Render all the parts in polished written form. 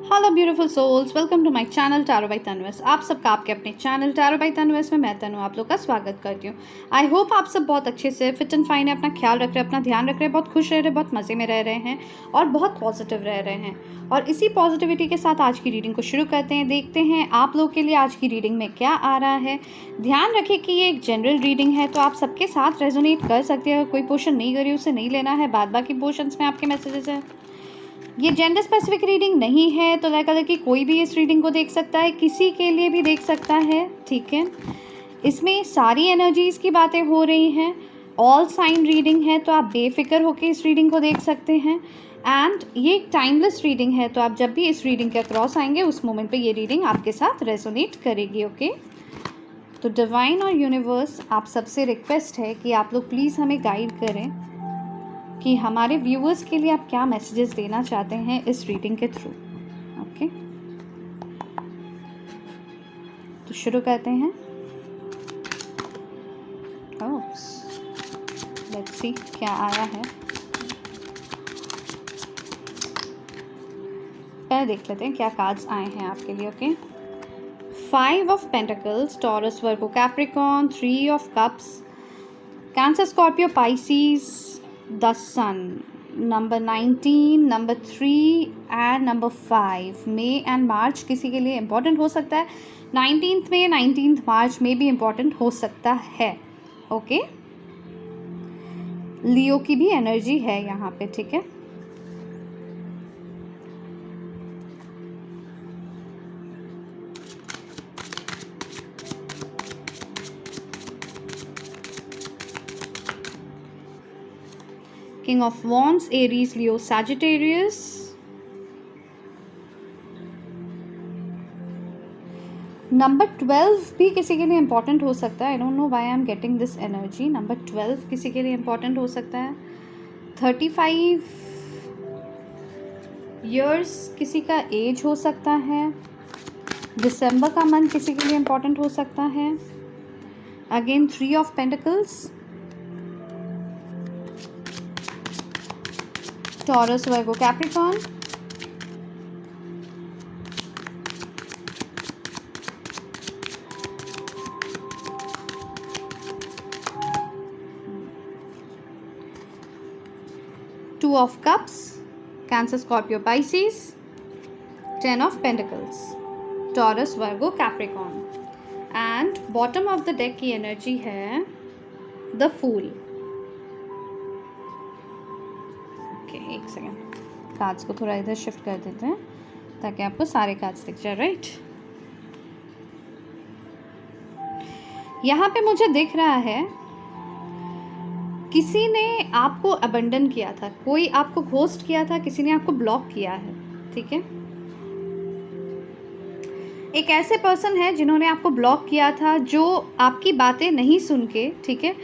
Hello beautiful souls, welcome to my channel tarot by Tanvas. आप सबका आपके अपने चैनल टैरो बाय तन्वस में मैं तनु आप लोग का स्वागत करती हूँ। आई होप आप सब बहुत अच्छे से फिट एंड फाइन है, अपना ख्याल रख रहे हैं, अपना ध्यान रख रहे हैं, बहुत खुश रह रहे हैं, बहुत मज़े में रह रहे हैं और बहुत पॉजिटिव रह रहे हैं। और इसी पॉजिटिविटी के साथ आज की रीडिंग को शुरू करते हैं। देखते हैं आप लोग के लिए आज की रीडिंग में क्या आ रहा है। ध्यान रखें कि ये एक जनरल रीडिंग है, तो आप सबके साथ रेजोनेट कर सकते हैं। कोई पोर्शन नहीं करी उसे नहीं लेना है, बाद बाकी पोर्शंस में आपके मैसेजेस हैं। ये जेंडर स्पेसिफिक रीडिंग नहीं है, तो लाइक अगर कि कोई भी इस रीडिंग को देख सकता है, किसी के लिए भी देख सकता है, ठीक है। इसमें सारी एनर्जीज़ की बातें हो रही हैं, ऑल साइन रीडिंग है, तो आप बेफिक्र होकर इस रीडिंग को देख सकते हैं। एंड ये एक टाइमलेस रीडिंग है, तो आप जब भी इस रीडिंग के अक्रॉस आएंगे उस मोमेंट पे ये रीडिंग आपके साथ रेजोनेट करेगी। ओके, तो डिवाइन और यूनिवर्स, आप सबसे रिक्वेस्ट है कि आप लोग प्लीज़ हमें गाइड करें कि हमारे व्यूअर्स के लिए आप क्या मैसेजेस देना चाहते हैं इस रीडिंग के थ्रू। ओके, तो शुरू करते हैं। लेट्स सी क्या आया है। पहले देख लेते हैं क्या कार्ड्स आए हैं आपके लिए। Okay, 5 of pentacles, Taurus, Virgo, Capricorn, 3 of cups, Cancer, Scorpio, Pisces, the sun, number 19, number 3 and number 5। May and March किसी के लिए इम्पॉर्टेंट हो सकता है। 19th में, 19th मार्च में भी इम्पॉर्टेंट हो सकता है। ओके, लियो की भी एनर्जी है यहाँ पे, ठीक है। King of Wands, Aries, Leo, Sagittarius. Number 12 भी किसी के लिए इम्पॉर्टेंट हो सकता है। I don't know why I am getting this energy. Number 12 किसी के लिए इम्पॉर्टेंट हो सकता है। 35 years किसी का एज हो सकता है। दिसंबर का मंथ किसी के लिए इम्पॉर्टेंट हो सकता है। Again 3 of pentacles, Taurus, Virgo, Capricorn, two of cups, Cancer, Scorpio, Pisces, 10 of pentacles, Taurus, Virgo, Capricorn. And bottom of the deck की एनर्जी है द फूल। एक सेकेंड, कार्ड्स को थोड़ा इधर शिफ्ट कर देते हैं ताकि आपको सारे कार्ड्स दिख जाए। राइट, यहाँ पे मुझे दिख रहा है किसी ने आपको अबंडन किया था, कोई आपको घोस्ट किया था, किसी ने आपको ब्लॉक किया है, ठीक है। एक ऐसे पर्सन है जिन्होंने आपको ब्लॉक किया था, जो आपकी बातें नहीं सुन के, ठीक है,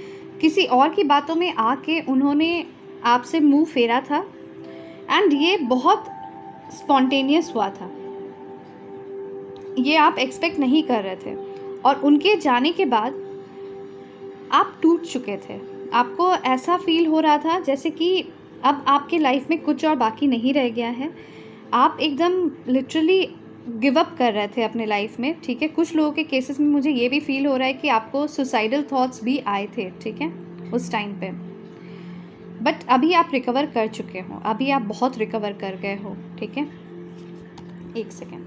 किसी और की बातों में आके उन्होंने आपसे मुंह फेरा था। एंड ये बहुत स्पॉन्टेनियस हुआ था, ये आप एक्सपेक्ट नहीं कर रहे थे। और उनके जाने के बाद आप टूट चुके थे। आपको ऐसा फील हो रहा था जैसे कि अब आपके लाइफ में कुछ और बाकी नहीं रह गया है। आप एकदम लिटरली गिव अप कर रहे थे अपने लाइफ में, ठीक है। कुछ लोगों के केसेस में मुझे ये भी फील हो रहा है कि आपको सुसाइडल थॉट्स भी आए थे, ठीक है, उस टाइम पे। बट अभी आप रिकवर कर चुके हो, अभी आप बहुत रिकवर कर गए हो, ठीक है। एक सेकेंड,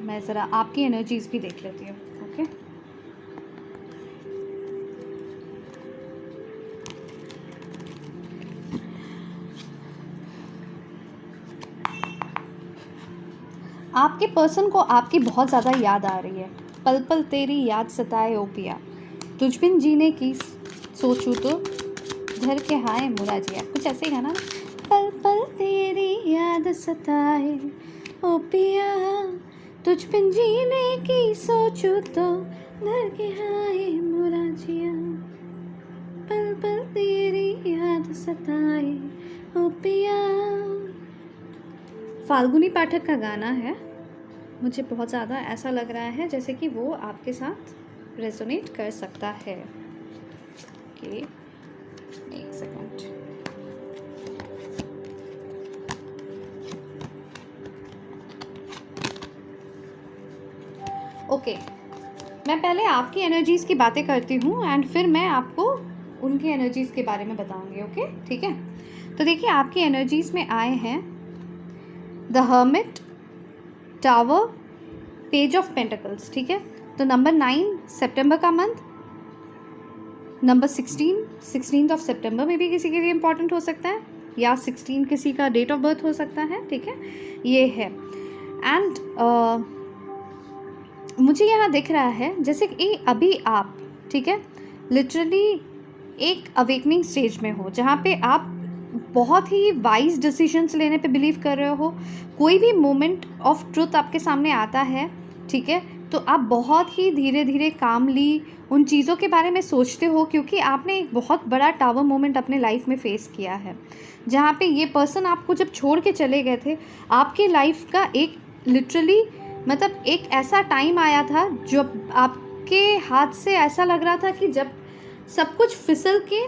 मैं ज़रा आपकी एनर्जीज भी देख लेती हूँ। ओके, आपके पर्सन को आपकी बहुत ज़्यादा याद आ रही है। पल पल तेरी याद सताए ओ पिया, तुझ बिन जीने की सोचूं तो धर के हाय मुरा जिया, कुछ ऐसे ही है ना। पल पल तेरी याद सताए ओ पिया, तुझ बिन जीने की सोचूं तो धर के हाय मुरा जिया, पल पल तेरी याद सताए ओ पिया। फाल्गुनी पाठक का गाना है। मुझे बहुत ज़्यादा ऐसा लग रहा है जैसे कि वो आपके साथ रेजोनेट कर सकता है। ओके, एक सेकंड। ओके, मैं पहले आपकी एनर्जीज़ की बातें करती हूँ एंड फिर मैं आपको उनकी एनर्जीज़ के बारे में बताऊँगी। ओके, ठीक है। तो देखिए, आपकी एनर्जीज़ में आए हैं the hermit, tower, page of pentacles, ठीक है। तो नंबर 9 सितंबर का मंथ, नंबर 16 ऑफ सितंबर में भी किसी के लिए इम्पॉर्टेंट हो सकता है, या 16 किसी का डेट ऑफ बर्थ हो सकता है, ठीक है। ये है एंड मुझे यहाँ दिख रहा है जैसे कि अभी आप, ठीक है, लिटरली एक अवेकनिंग स्टेज में हो, जहाँ पे आप बहुत ही वाइज डिसीजंस लेने पे बिलीव कर रहे हो। कोई भी मोमेंट ऑफ ट्रुथ आपके सामने आता है, ठीक है, तो आप बहुत ही धीरे धीरे कामली उन चीज़ों के बारे में सोचते हो, क्योंकि आपने एक बहुत बड़ा टावर मोमेंट अपने लाइफ में फेस किया है, जहाँ पे ये पर्सन आपको जब छोड़ के चले गए थे, आपके लाइफ का एक लिटरली मतलब एक ऐसा टाइम आया था जब आपके हाथ से ऐसा लग रहा था कि जब सब कुछ फिसल के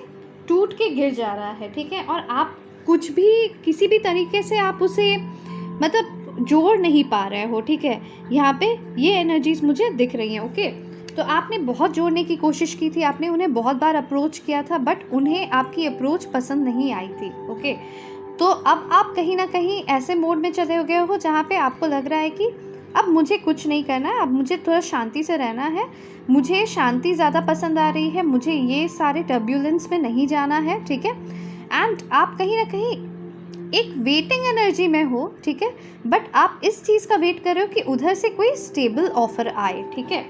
टूट के गिर जा रहा है, ठीक है, और आप कुछ भी किसी भी तरीके से आप उसे मतलब जोड़ नहीं पा रहे हो, ठीक है। यहाँ पे ये एनर्जीज मुझे दिख रही हैं। ओके, तो आपने बहुत जोड़ने की कोशिश की थी, आपने उन्हें बहुत बार अप्रोच किया था, बट उन्हें आपकी अप्रोच पसंद नहीं आई थी। ओके, तो अब आप कहीं ना कहीं ऐसे मोड में चले गए हो जहाँ पे आपको लग रहा है कि अब मुझे कुछ नहीं करना है, अब मुझे थोड़ा शांति से रहना है, मुझे शांति ज़्यादा पसंद आ रही है, मुझे ये सारे टर्ब्यूलेंस में नहीं जाना है, ठीक है। एंड आप कहीं ना कहीं एक वेटिंग एनर्जी में हो, ठीक है, बट आप इस चीज़ का वेट कर रहे हो कि उधर से कोई स्टेबल ऑफर आए, ठीक है।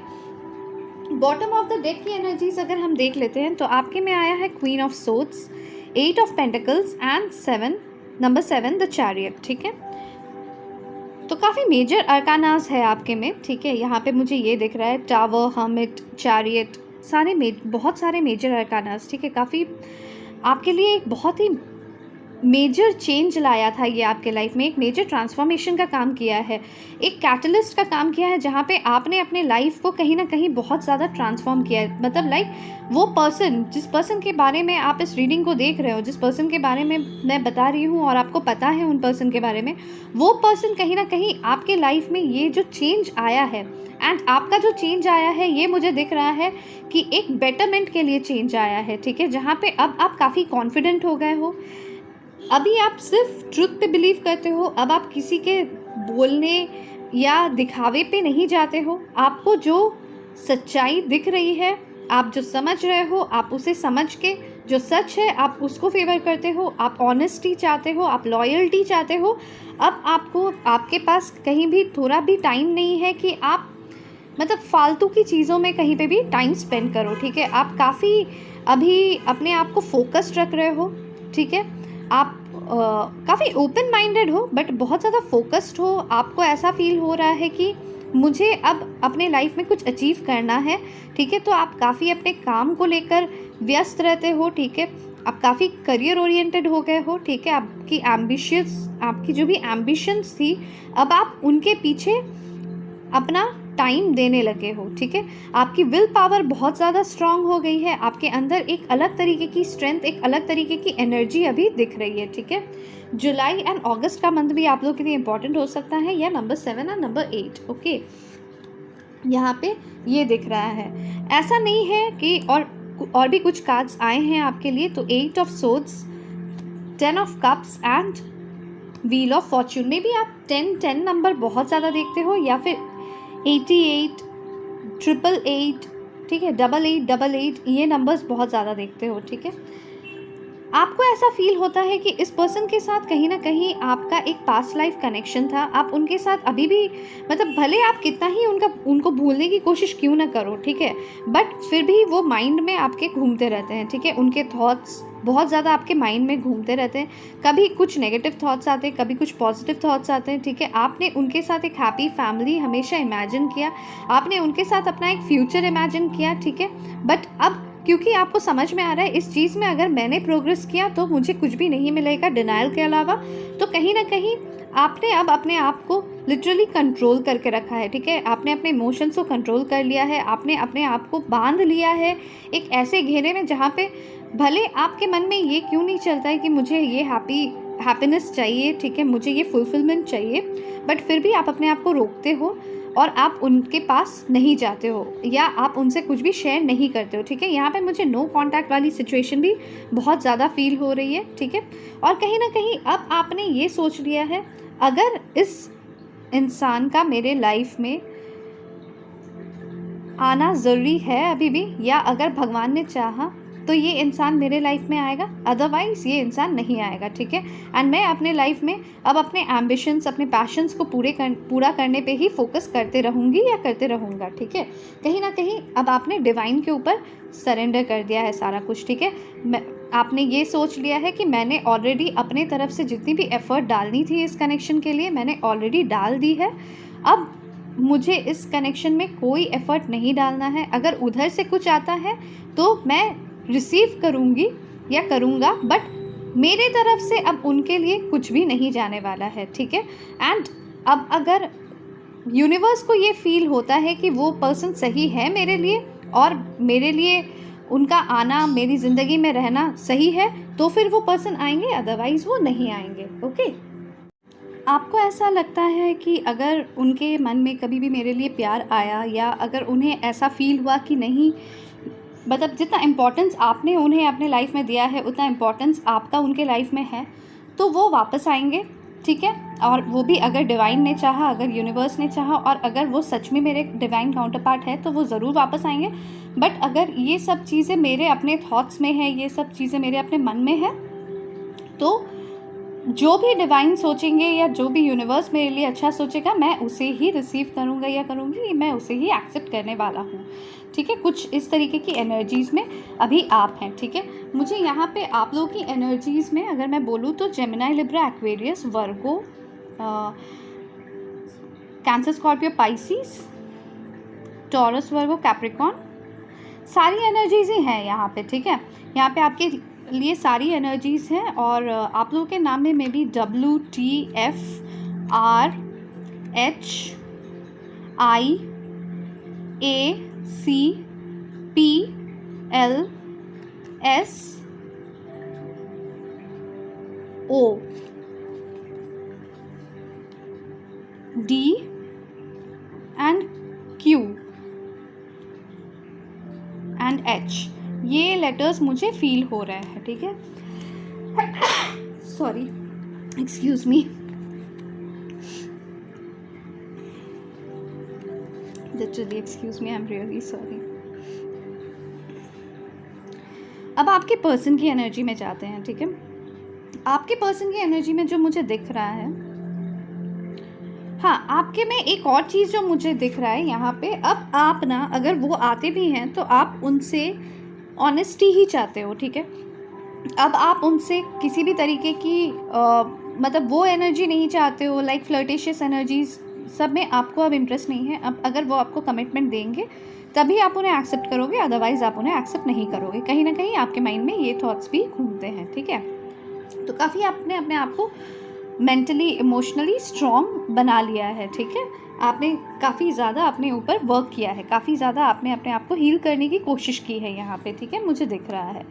बॉटम ऑफ द डेक की एनर्जीज अगर हम देख लेते हैं तो आपके में आया है queen of swords, 8 of pentacles and number 7 the chariot, ठीक है। तो काफ़ी मेजर अरकानास है आपके में, ठीक है। यहाँ पे मुझे ये दिख रहा है टावर, हर्मिट, चैरियट, बहुत सारे मेजर अरकानास, ठीक है। काफ़ी आपके लिए एक बहुत ही मेजर चेंज लाया था ये आपके लाइफ में, एक मेजर ट्रांसफॉर्मेशन का काम किया है, एक कैटलिस्ट का काम किया है, जहाँ पे आपने अपने लाइफ को कहीं ना कहीं बहुत ज़्यादा ट्रांसफॉर्म किया है। मतलब लाइक वो पर्सन, जिस पर्सन के बारे में आप इस रीडिंग को देख रहे हो, जिस पर्सन के बारे में मैं बता रही हूँ और आपको पता है उन पर्सन के बारे में, वो पर्सन कहीं ना कहीं आपके लाइफ में ये जो चेंज आया है, एंड आपका जो चेंज आया है ये मुझे दिख रहा है कि एक बेटरमेंट के लिए चेंज आया है, ठीक है। जहाँ पे अब आप काफ़ी कॉन्फिडेंट हो गए हो, अभी आप सिर्फ ट्रुथ पे बिलीव करते हो, अब आप किसी के बोलने या दिखावे पे नहीं जाते हो। आपको जो सच्चाई दिख रही है, आप जो समझ रहे हो, आप उसे समझ के जो सच है आप उसको फेवर करते हो, आप ऑनेस्टी चाहते हो, आप लॉयल्टी चाहते हो। अब आपको आपके पास कहीं भी थोड़ा भी टाइम नहीं है कि आप मतलब फालतू की चीज़ों में कहीं पे भी टाइम स्पेंड करो, ठीक है। आप काफ़ी अभी अपने आप को फोकस्ड रख रहे हो, ठीक है। आप काफ़ी ओपन माइंडेड हो, बट बहुत ज़्यादा फोकस्ड हो। आपको ऐसा फील हो रहा है कि मुझे अब अपने लाइफ में कुछ अचीव करना है, ठीक है। तो आप काफ़ी अपने काम को लेकर व्यस्त रहते हो, ठीक है। आप काफ़ी करियर ओरिएंटेड हो गए हो, ठीक है। आपकी जो भी एम्बिशंस थी, अब आप उनके पीछे अपना टाइम देने लगे हो, ठीक है। आपकी विल पावर बहुत ज़्यादा स्ट्रांग हो गई है, आपके अंदर एक अलग तरीके की स्ट्रेंथ, एक अलग तरीके की एनर्जी अभी दिख रही है, ठीक है। जुलाई एंड अगस्त का मंथ भी आप लोग के लिए इंपॉर्टेंट हो सकता है, या नंबर 7 और नंबर 8, ओके। यहाँ पे ये दिख रहा है, ऐसा नहीं है कि और भी कुछ कार्ड्स आए हैं आपके लिए। तो 8 of swords, 10 of cups and wheel of Fortune में भी आप 10 नंबर बहुत ज़्यादा देखते हो, या फिर 88, 888, ठीक है, 8888, ये नंबर्स बहुत ज़्यादा देखते हो, ठीक है। आपको ऐसा फील होता है कि इस पर्सन के साथ कहीं ना कहीं आपका एक पास्ट लाइफ कनेक्शन था, आप उनके साथ अभी भी मतलब भले आप कितना ही उनको भूलने की कोशिश क्यों ना करो, ठीक है, बट फिर भी वो माइंड में आपके घूमते रहते हैं, ठीक है। उनके थॉट्स बहुत ज़्यादा आपके माइंड में घूमते रहते हैं, कभी कुछ नेगेटिव थॉट्स आते हैं, कभी कुछ पॉजिटिव थॉट्स आते हैं, ठीक है। आपने उनके साथ एक हैप्पी फैमिली हमेशा इमेजिन किया, आपने उनके साथ अपना एक फ्यूचर इमेजिन किया, ठीक है। बट अब क्योंकि आपको समझ में आ रहा है इस चीज़ में अगर मैंने प्रोग्रेस किया तो मुझे कुछ भी नहीं मिलेगा डिनायल के अलावा, तो कहीं ना कहीं आपने अब अपने आप को लिटरली कंट्रोल करके रखा है, ठीक है। आपने अपने इमोशंस को कंट्रोल कर लिया है, आपने अपने आप को बांध लिया है एक ऐसे घेरे में जहाँ पे भले आपके मन में ये क्यों नहीं चलता है कि मुझे ये हैप्पीनेस चाहिए, ठीक है, मुझे ये फुलफिलमेंट चाहिए, बट फिर भी आप अपने आप को रोकते हो और आप उनके पास नहीं जाते हो या आप उनसे कुछ भी शेयर नहीं करते हो, ठीक है। यहाँ पे मुझे नो कांटेक्ट वाली सिचुएशन भी बहुत ज़्यादा फील हो रही है, ठीक है। और कहीं ना कहीं अब आपने ये सोच लिया है, अगर इस इंसान का मेरे लाइफ में आना ज़रूरी है अभी भी, या अगर भगवान ने चाहा तो ये इंसान मेरे लाइफ में आएगा, अदरवाइज़ ये इंसान नहीं आएगा, ठीक है। एंड मैं अपने लाइफ में अब अपने एम्बिशंस, अपने पैशंस को पूरा करने पे ही फोकस करते रहूँगी या करते रहूँगा, ठीक है। कहीं ना कहीं अब आपने डिवाइन के ऊपर सरेंडर कर दिया है सारा कुछ, ठीक है। आपने ये सोच लिया है कि मैंने ऑलरेडी अपने तरफ से जितनी भी एफ़र्ट डालनी थी इस कनेक्शन के लिए मैंने ऑलरेडी डाल दी है। अब मुझे इस कनेक्शन में कोई एफ़र्ट नहीं डालना है। अगर उधर से कुछ आता है तो मैं रिसीव करूँगी या करूँगा, बट मेरे तरफ से अब उनके लिए कुछ भी नहीं जाने वाला है, ठीक है। एंड अब अगर यूनिवर्स को ये फील होता है कि वो पर्सन सही है मेरे लिए और मेरे लिए उनका आना, मेरी ज़िंदगी में रहना सही है, तो फिर वो पर्सन आएंगे, अदरवाइज़ वो नहीं आएंगे, ओके। आपको ऐसा लगता है कि अगर उनके मन में कभी भी मेरे लिए प्यार आया, या अगर उन्हें ऐसा फील हुआ कि नहीं, मतलब जितना इम्पोर्टेंस आपने उन्हें अपने लाइफ में दिया है उतना इम्पोर्टेंस आपका उनके लाइफ में है, तो वो वापस आएंगे, ठीक है। और वो भी अगर डिवाइन ने चाहा, अगर यूनिवर्स ने चाहा, और अगर वो सच में मेरे डिवाइन काउंटर पार्ट है तो वो ज़रूर वापस आएंगे। बट अगर ये सब चीज़ें मेरे अपने थॉट्स में है, ये सब चीज़ें मेरे अपने मन में है, तो जो भी डिवाइन सोचेंगे या जो भी यूनिवर्स मेरे लिए अच्छा सोचेगा, मैं उसे ही रिसीव करूँगा या करूँगी, मैं उसे ही एक्सेप्ट करने वाला हूँ, ठीक है। कुछ इस तरीके की एनर्जीज़ में अभी आप हैं, ठीक है। मुझे यहाँ पे आप लोगों की एनर्जीज़ में अगर मैं बोलूँ तो जेमिनी, लिब्रा, एक्वेरियस, वर्गो, cancer, Scorpio, Pisces, taurus, Virgo, Capricorn, सारी एनर्जीज़ ही हैं यहाँ पे, ठीक है। यहाँ पे आपके लिए सारी एनर्जीज़ हैं। और आप लोगों के नाम में may be WTFRHIACPLSO D and Q and H, ये लेटर्स मुझे फील हो रहे हैं, ठीक है। Sorry, excuse me, literally excuse me, I am really sorry. अब आपके पर्सन की एनर्जी में जाते हैं, ठीक है। आपके पर्सन की एनर्जी में जो मुझे दिख रहा है, हाँ, आपके में एक और चीज़ जो मुझे दिख रहा है यहाँ पे, अब आप ना, अगर वो आते भी हैं तो आप उनसे ऑनेस्टी ही चाहते हो, ठीक है। अब आप उनसे किसी भी तरीके की मतलब वो एनर्जी नहीं चाहते हो, लाइक फ्लर्टेशियस एनर्जीज सब में आपको अब इंटरेस्ट नहीं है। अब अगर वो आपको कमिटमेंट देंगे तभी आप उन्हें एक्सेप्ट करोगे, अदरवाइज़ आप उन्हें एक्सेप्ट नहीं करोगे। कहीं ना कहीं आपके माइंड में ये थॉट्स भी घूमते हैं, ठीक है। तो काफ़ी आपने अपने आप को मेंटली, इमोशनली स्ट्रॉन्ग बना लिया है, ठीक है। आपने काफ़ी ज़्यादा अपने ऊपर वर्क किया है, काफ़ी ज़्यादा आपने अपने आप को हील करने की कोशिश की है यहाँ पे, ठीक है, मुझे दिख रहा है।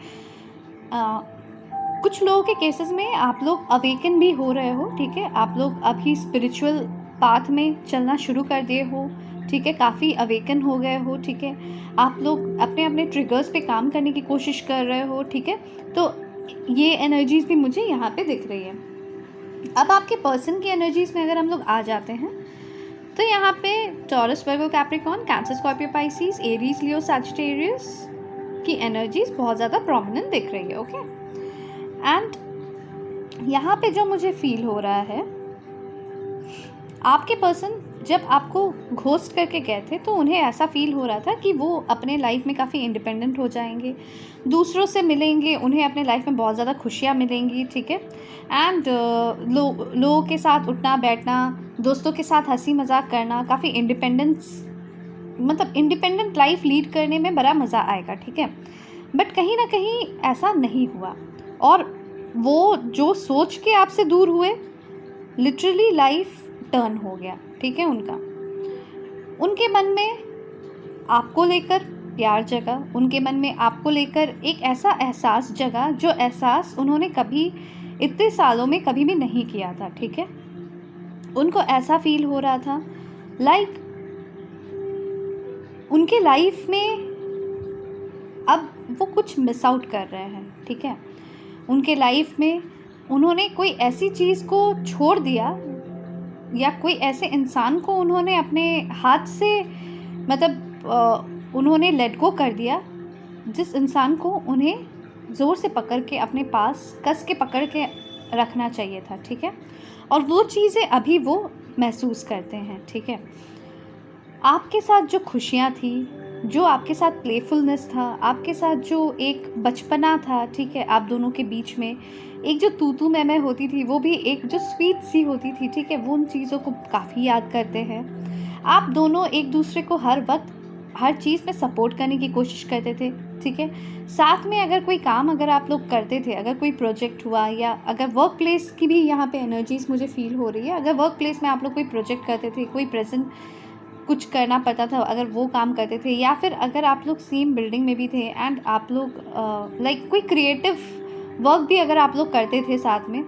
कुछ लोगों के केसेस में आप लोग अवेकन भी हो रहे हो, ठीक है। आप लोग अभी स्पिरिचुअल पाथ में चलना शुरू कर दिए हो, ठीक है, काफ़ी अवेकन हो गए हो, ठीक है। आप लोग अपने अपने ट्रिगर्स पे काम करने की कोशिश कर रहे हो, ठीक है। तो ये एनर्जीज़ भी मुझे यहाँ पे दिख रही है। अब आपके पर्सन की एनर्जीज़ में अगर हम लोग आ जाते हैं तो यहाँ पे Taurus, Virgo, Capricorn, Cancer, Scorpio, Pisces, Aries, Leo, Sagittarius की एनर्जीज़ बहुत ज़्यादा प्रोमिनेंट दिख रही है, ओके। एंड यहाँ पे जो मुझे फील हो रहा है, आपके पर्सन जब आपको घोस्ट करके गए थे तो उन्हें ऐसा फील हो रहा था कि वो अपने लाइफ में काफ़ी इंडिपेंडेंट हो जाएंगे, दूसरों से मिलेंगे, उन्हें अपने लाइफ में बहुत ज़्यादा खुशियाँ मिलेंगी, ठीक है। एंड लोगों के साथ उठना बैठना, दोस्तों के साथ हंसी मजाक करना, काफ़ी इंडिपेंडेंट लाइफ लीड करने में बड़ा मज़ा आएगा, ठीक है। बट कहीं ना कहीं ऐसा नहीं हुआ और वो जो सोच के आपसे दूर हुए, लिटरली लाइफ टर्न हो गया, ठीक है। उनके मन में आपको लेकर प्यार जगा, उनके मन में आपको लेकर एक ऐसा एहसास जगा जो एहसास उन्होंने कभी इतने सालों में कभी भी नहीं किया था, ठीक है। उनको ऐसा फील हो रहा था लाइक उनके लाइफ में अब वो कुछ मिस आउट कर रहे हैं, ठीक है। उनके लाइफ में उन्होंने कोई ऐसी चीज़ को छोड़ दिया या कोई ऐसे इंसान को उन्होंने अपने हाथ से उन्होंने लेट गो कर दिया, जिस इंसान को उन्हें ज़ोर से पकड़ के अपने पास कस के पकड़ के रखना चाहिए था, ठीक है। और वो चीज़ें अभी वो महसूस करते हैं, ठीक है। आपके साथ जो खुशियाँ थी, जो आपके साथ प्लेफुलनेस था, आपके साथ जो एक बचपना था, ठीक है, आप दोनों के बीच में एक जो तू मैं होती थी, वो भी एक जो स्वीट सी होती थी, ठीक है, वो उन चीज़ों को काफ़ी याद करते हैं। आप दोनों एक दूसरे को हर वक्त हर चीज़ में सपोर्ट करने की कोशिश करते थे, ठीक है। साथ में अगर कोई काम अगर आप लोग करते थे, अगर कोई प्रोजेक्ट हुआ या अगर वर्क प्लेस की भी यहाँ पे एनर्जीज़ मुझे फ़ील हो रही है, अगर वर्क प्लेस में आप लोग कोई प्रोजेक्ट करते थे, कोई प्रेजेंट कुछ करना पड़ता था, अगर वो काम करते थे, या फिर अगर आप लोग सेम बिल्डिंग में भी थे एंड आप लोग लाइक कोई क्रिएटिव वर्क भी अगर आप लोग करते थे साथ में,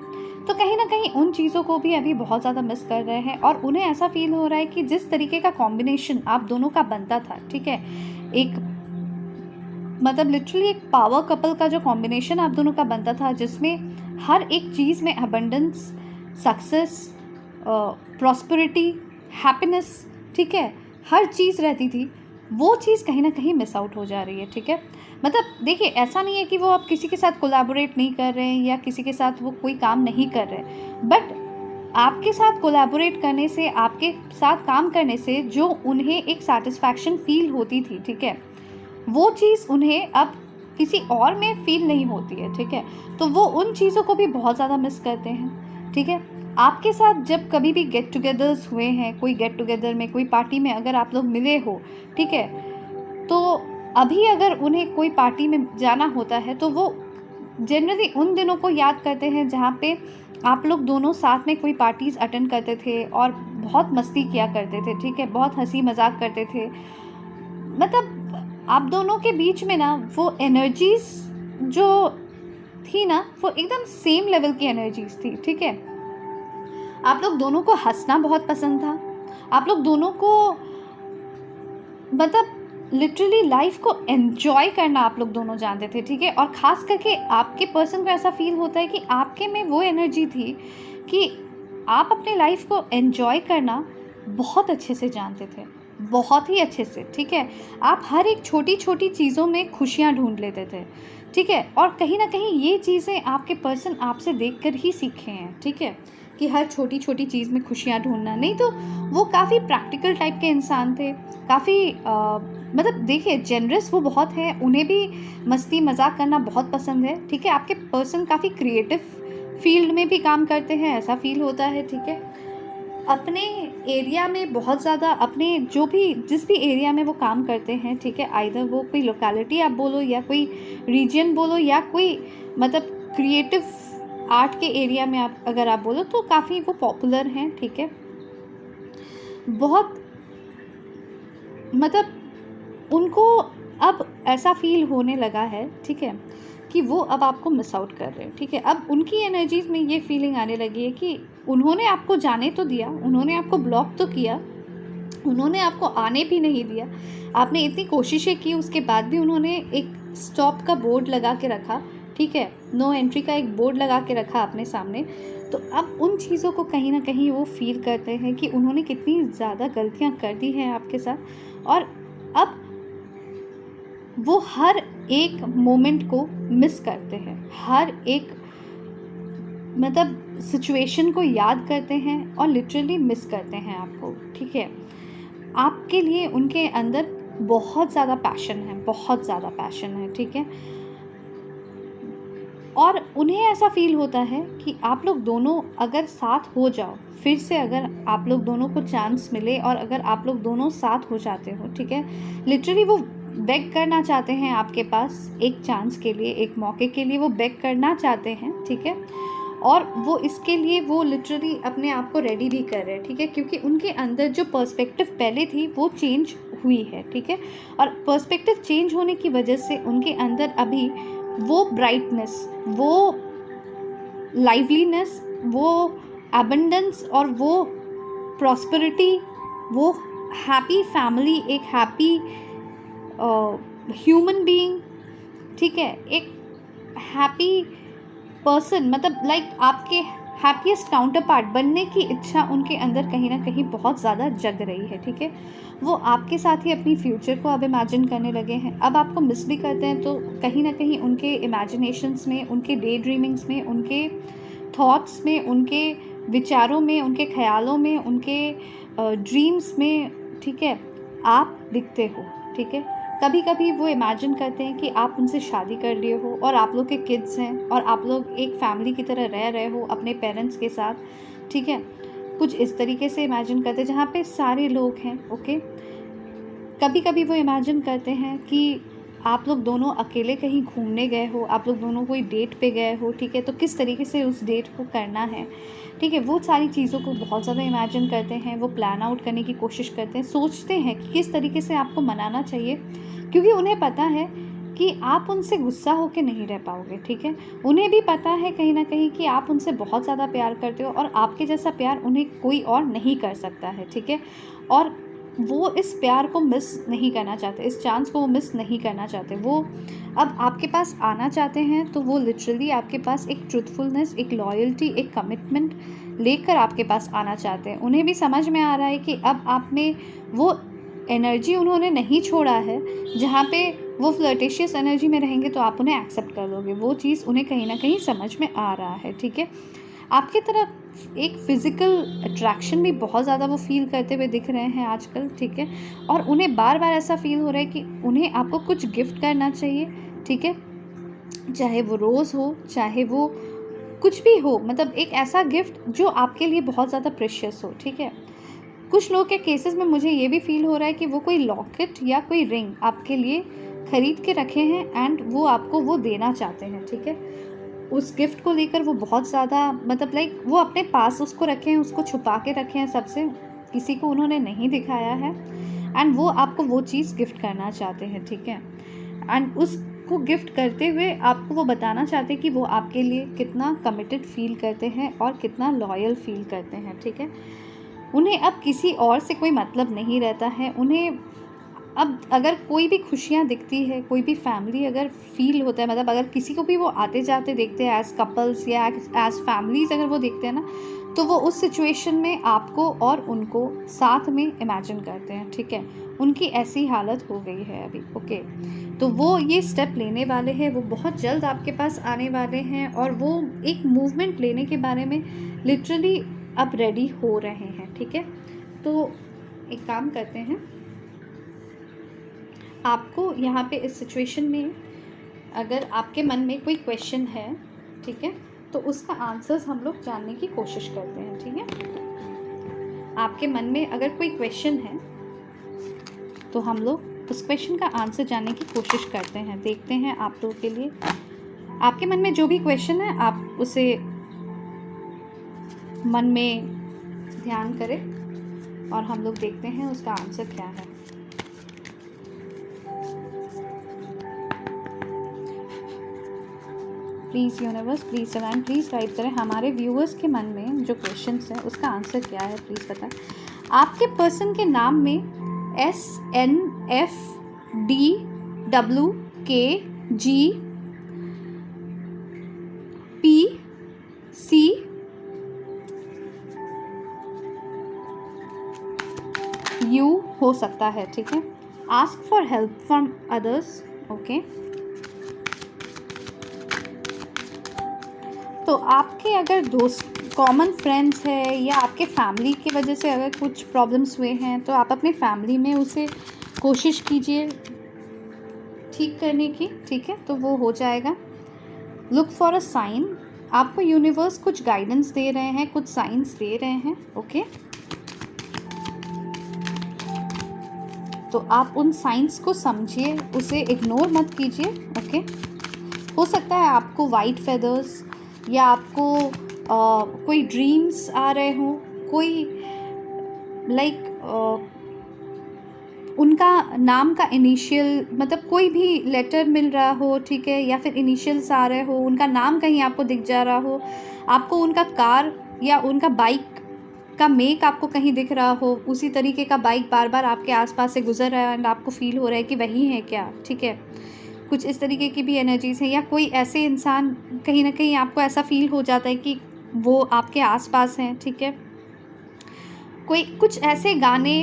तो कहीं ना कहीं उन चीज़ों को भी अभी बहुत ज़्यादा मिस कर रहे हैं। और उन्हें ऐसा फील हो रहा है कि जिस तरीके का कॉम्बिनेशन आप दोनों का बनता था, ठीक है, एक लिटरली एक पावर कपल का जो कॉम्बिनेशन आप दोनों का बनता था, जिसमें हर एक चीज़ में अबंडेंस, सक्सेस, प्रॉस्पेरिटी, हैप्पीनेस, ठीक है, हर चीज़ रहती थी, वो चीज़ कहीं ना कहीं मिस आउट हो जा रही है, ठीक है। देखिए, ऐसा नहीं है कि वो आप किसी के साथ कोलैबोरेट नहीं कर रहे हैं या किसी के साथ वो कोई काम नहीं कर रहे, बट आपके साथ कोलैबोरेट करने से, आपके साथ काम करने से जो उन्हें एक सेटिस्फैक्शन फील होती थी, ठीक है, वो चीज़ उन्हें अब किसी और में फील नहीं होती है, ठीक है। तो वो उन चीज़ों को भी बहुत ज़्यादा मिस करते हैं, ठीक है। आपके साथ जब कभी भी गेट टुगेदर्स हुए हैं, कोई गेट टुगेदर में, कोई पार्टी में अगर आप लोग मिले हो, ठीक है, तो अभी अगर उन्हें कोई पार्टी में जाना होता है तो वो जनरली उन दिनों को याद करते हैं जहाँ पे आप लोग दोनों साथ में कोई पार्टीज़ अटेंड करते थे और बहुत मस्ती किया करते थे, ठीक है, बहुत हंसी मजाक करते थे। आप दोनों के बीच में ना वो एनर्जीज़ जो थी ना, वो एकदम सेम लेवल की एनर्जीज़ थी, ठीक है। आप लोग दोनों को हंसना बहुत पसंद था, आप लोग दोनों को लिटरली लाइफ को एन्जॉय करना आप लोग दोनों जानते थे, ठीक है। और ख़ास करके आपके पर्सन को ऐसा फील होता है कि आपके में वो एनर्जी थी कि आप अपने लाइफ को एन्जॉय करना बहुत अच्छे से जानते थे, बहुत ही अच्छे से, ठीक है। आप हर एक छोटी छोटी चीज़ों में खुशियाँ ढूंढ लेते थे, ठीक है। और कहीं ना कहीं ये चीज़ें आपके पर्सन आपसे देखकर ही सीखे हैं, ठीक है, कि हर छोटी छोटी चीज़ में खुशियाँ ढूंढना। नहीं तो वो काफ़ी प्रैक्टिकल टाइप के इंसान थे, काफ़ी देखिए जेनरस वो बहुत है, उन्हें भी मस्ती मजाक करना बहुत पसंद है, ठीक है। आपके पर्सन काफ़ी क्रिएटिव फील्ड में भी काम करते हैं, ऐसा फील होता है, ठीक है। अपने एरिया में बहुत ज़्यादा, अपने जिस भी एरिया में वो काम करते हैं, ठीक है, आइदर वो कोई लोकेलिटी आप बोलो या कोई रीजन बोलो या कोई क्रिएटिव आर्ट के एरिया में अगर आप बोलो, तो काफ़ी वो पॉपुलर हैं, ठीक है। बहुत उनको अब ऐसा फील होने लगा है, ठीक है, कि वो अब आपको मिस आउट कर रहे हैं, ठीक है। अब उनकी एनर्जीज़ में ये फीलिंग आने लगी है कि उन्होंने आपको जाने तो दिया, उन्होंने आपको ब्लॉक तो किया, उन्होंने आपको आने भी नहीं दिया, आपने इतनी कोशिशें की, उसके बाद भी उन्होंने एक स्टॉप का बोर्ड लगा के रखा, ठीक है, नो एंट्री का एक बोर्ड लगा के रखा अपने सामने। तो अब उन चीज़ों को कहीं ना कहीं वो फील करते हैं कि उन्होंने कितनी ज़्यादा गलतियाँ कर दी हैं आपके साथ, और अब वो हर एक मोमेंट को मिस करते हैं, हर एक सिचुएशन को याद करते हैं और लिटरली मिस करते हैं आपको, ठीक है। आपके लिए उनके अंदर बहुत ज़्यादा पैशन है, बहुत ज़्यादा पैशन है, ठीक है। और उन्हें ऐसा फील होता है कि आप लोग दोनों अगर साथ हो जाओ, फिर से अगर आप लोग दोनों को चांस मिले और अगर आप लोग दोनों साथ हो जाते हो, ठीक है, लिटरली वो बेग करना चाहते हैं आपके पास एक चांस के लिए, एक मौके के लिए वो बेग करना चाहते हैं, ठीक है। और वो इसके लिए वो लिटरली अपने आप को रेडी भी कर रहे हैं, ठीक है, क्योंकि उनके अंदर जो पर्सपेक्टिव पहले थी वो चेंज हुई है, ठीक है। और पर्सपेक्टिव चेंज होने की वजह से उनके अंदर अभी वो ब्राइटनेस, वो लाइवलीनेस, वो एबंडेंस और वो प्रॉस्पेरिटी, वो हैप्पी फैमिली, एक हैप्पी ह्यूमन बीइंग, ठीक है, एक हैप्पी पर्सन, मतलब लाइक आपके हैप्पीएस्ट काउंटर पार्ट बनने की इच्छा उनके अंदर कहीं ना कहीं बहुत ज़्यादा जग रही है, ठीक है। वो आपके साथ ही अपनी फ्यूचर को अब इमेजिन करने लगे हैं। अब आपको मिस भी करते हैं तो कहीं ना कहीं उनके इमेजिनेशंस में, उनके डे ड्रीमिंग्स में, उनके थॉट्स में, उनके विचारों में, उनके ख्यालों में, उनके ड्रीम्स में, ठीक है, आप दिखते हो, ठीक है। कभी कभी वो इमेजिन करते हैं कि आप उनसे शादी कर लिए हो और आप लोग के किड्स हैं और आप लोग एक फैमिली की तरह रह रहे हो अपने पेरेंट्स के साथ, ठीक है। कुछ इस तरीके से इमेजिन करते हैं जहाँ पे सारे लोग हैं, ओके। कभी कभी वो इमेजिन करते हैं कि आप लोग दोनों अकेले कहीं घूमने गए हो, आप लोग दोनों कोई डेट पे गए हो, ठीक है, तो किस तरीके से उस डेट को करना है, ठीक है। वो सारी चीज़ों को बहुत ज़्यादा इमेजिन करते हैं, वो प्लान आउट करने की कोशिश करते हैं, सोचते हैं कि किस तरीके से आपको मनाना चाहिए, क्योंकि उन्हें पता है कि आप उनसे गुस्सा होकर नहीं रह पाओगे, ठीक है। उन्हें भी पता है कहीं ना कहीं कि आप उनसे बहुत ज़्यादा प्यार करते हो और आपके जैसा प्यार उन्हें कोई और नहीं कर सकता है, ठीक है। और वो इस प्यार को मिस नहीं करना चाहते, इस चांस को वो मिस नहीं करना चाहते। वो अब आपके पास आना चाहते हैं तो वो लिटरली आपके पास एक ट्रूथफुलनेस, एक लॉयल्टी, एक कमिटमेंट लेकर आपके पास आना चाहते हैं। उन्हें भी समझ में आ रहा है कि अब आप में वो एनर्जी उन्होंने नहीं छोड़ा है, जहाँ पे वो फ्लर्टेशियस एनर्जी में रहेंगे तो आप उन्हें एक्सेप्ट कर लोगे। वो चीज़ उन्हें कहीं ना कहीं समझ में आ रहा है, ठीक है। आपकी तरफ एक फ़िज़िकल अट्रैक्शन भी बहुत ज़्यादा वो फ़ील करते हुए दिख रहे हैं आजकल, ठीक है। और उन्हें बार बार ऐसा फ़ील हो रहा है कि उन्हें आपको कुछ गिफ्ट करना चाहिए, ठीक है। चाहे वो रोज़ हो, चाहे वो कुछ भी हो, मतलब एक ऐसा गिफ्ट जो आपके लिए बहुत ज़्यादा प्रेशियस हो, ठीक है। कुछ लोग के केसेस में मुझे ये भी फ़ील हो रहा है कि वो कोई लॉकेट या कोई रिंग आपके लिए ख़रीद के रखे हैं एंड वो आपको वो देना चाहते हैं, ठीक है। उस गिफ्ट को लेकर वो बहुत ज़्यादा, मतलब लाइक वो अपने पास उसको रखे हैं, उसको छुपा के रखे हैं सबसे, किसी को उन्होंने नहीं दिखाया है एंड वो आपको वो चीज़ गिफ्ट करना चाहते हैं, ठीक है। एंड उसको गिफ्ट करते हुए आपको वो बताना चाहते हैं कि वो आपके लिए कितना कमिटेड फील करते हैं और कितना लॉयल फील करते हैं, ठीक है। उन्हें अब किसी और से कोई मतलब नहीं रहता है। उन्हें अब अगर कोई भी खुशियाँ दिखती है, कोई भी फैमिली अगर फील होता है, मतलब अगर किसी को भी वो आते जाते देखते हैं एज़ कपल्स या एज़ फैमिलीज़ अगर वो देखते हैं ना, तो वो उस सिचुएशन में आपको और उनको साथ में इमेजिन करते हैं, ठीक है। उनकी ऐसी हालत हो गई है अभी, ओके। तो वो ये स्टेप लेने वाले हैं, वो बहुत जल्द आपके पास आने वाले हैं और वो एक मूवमेंट लेने के बारे में लिटरली अब रेडी हो रहे हैं, ठीक है। तो एक काम करते हैं, आपको यहाँ पे इस सिचुएशन में अगर आपके मन में कोई क्वेश्चन है, ठीक है, तो उसका आंसर्स हम लोग जानने की कोशिश करते हैं, ठीक है। आपके मन में अगर कोई क्वेश्चन है तो हम लोग उस क्वेश्चन का आंसर जानने की कोशिश करते हैं, देखते हैं आप लोगों के लिए। आपके मन में जो भी क्वेश्चन है आप उसे मन में ध्यान करें और हम लोग देखते हैं उसका आंसर क्या है। Please universe, please divine, please guide करें हमारे व्यूअर्स के मन में जो क्वेश्चंस हैं उसका आंसर क्या है, प्लीज़ बताएं। आपके पर्सन के नाम में SNFDWKGPCU हो सकता है, ठीक है। Ask for help from others, okay. तो आपके अगर दोस्त, कॉमन फ्रेंड्स है या आपके फैमिली की वजह से अगर कुछ प्रॉब्लम्स हुए हैं तो आप अपनी फैमिली में उसे कोशिश कीजिए ठीक करने की, ठीक है, तो वो हो जाएगा। लुक फॉर अ साइन, आपको यूनिवर्स कुछ गाइडेंस दे रहे हैं, कुछ साइंस दे रहे हैं, ओके। तो आप उन साइंस को समझिए, उसे इग्नोर मत कीजिए, ओके। हो सकता है आपको वाइट फेदर्स या आपको कोई ड्रीम्स आ रहे हों, कोई लाइक उनका नाम का इनिशियल, मतलब कोई भी लेटर मिल रहा हो, ठीक है, या फिर इनिशियल्स आ रहे हो, उनका नाम कहीं आपको दिख जा रहा हो, आपको उनका कार या उनका बाइक का मेक आपको कहीं दिख रहा हो, उसी तरीके का बाइक बार बार आपके आसपास से गुजर रहा है एंड आपको फील हो रहा है कि वही है क्या, ठीक है। कुछ इस तरीके की भी एनर्जीज़ हैं, या कोई ऐसे इंसान कहीं न कहीं आपको ऐसा फ़ील हो जाता है कि वो आपके आस-पास हैं, ठीक है। कोई कुछ ऐसे गाने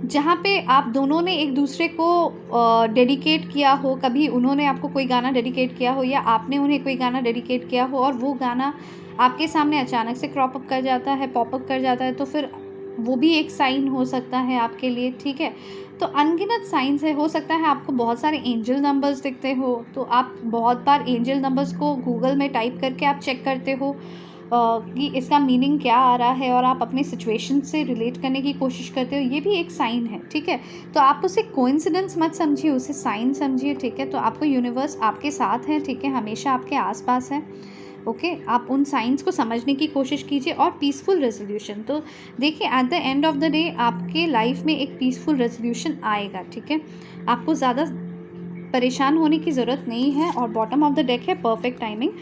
जहाँ पे आप दोनों ने एक-दूसरे को डेडिकेट किया हो, कभी उन्होंने आपको कोई गाना डेडिकेट किया हो या आपने उन्हें कोई गाना डेडिकेट किया हो और वो गाना आपके सामने अचानक से क्रॉप अप कर जाता है, पॉप अप कर जाता है, तो फिर वो भी एक साइन हो सकता है आपके लिए, ठीक है। तो अनगिनत साइन्स है, हो सकता है आपको बहुत सारे एंजल नंबर्स दिखते हो, तो आप बहुत बार एंजल नंबर्स को गूगल में टाइप करके आप चेक करते हो कि इसका मीनिंग क्या आ रहा है और आप अपने सिचुएशन से रिलेट करने की कोशिश करते हो, ये भी एक साइन है, ठीक है। तो आप उसे कोइंसिडेंस मत समझिए, उसे साइन समझिए, ठीक है। तो आपको यूनिवर्स आपके साथ है, ठीक है, हमेशा आपके आसपास है, ओके। आप उन साइंस को समझने की कोशिश कीजिए और पीसफुल रेजोल्यूशन, तो देखिए at the end of the day आपके लाइफ में एक पीसफुल रेजोल्यूशन आएगा, ठीक है। आपको ज़्यादा परेशान होने की ज़रूरत नहीं है। और बॉटम ऑफ द डेक है perfect timing.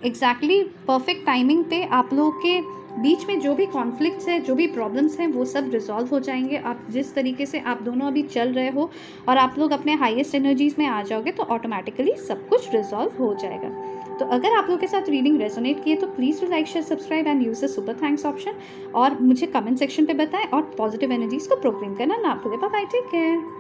Exactly perfect timing पे आप लोगों के बीच में जो भी कॉन्फ्लिक्ट्स है, जो भी प्रॉब्लम्स हैं, वो सब रिजॉल्व हो जाएंगे। आप जिस तरीके से आप दोनों अभी चल रहे हो और आप लोग अपने हाईएस्ट एनर्जीज में आ जाओगे तो ऑटोमेटिकली सब कुछ रिजॉल्व हो जाएगा। तो अगर आप लोगों के साथ रीडिंग रेजोनेट किए तो please do like share subscribe and use the super thanks option, और मुझे कमेंट सेक्शन पे बताएं और पॉजिटिव एनर्जीज को प्रोक्लेम करना ना भूलें। Bye bye, take care.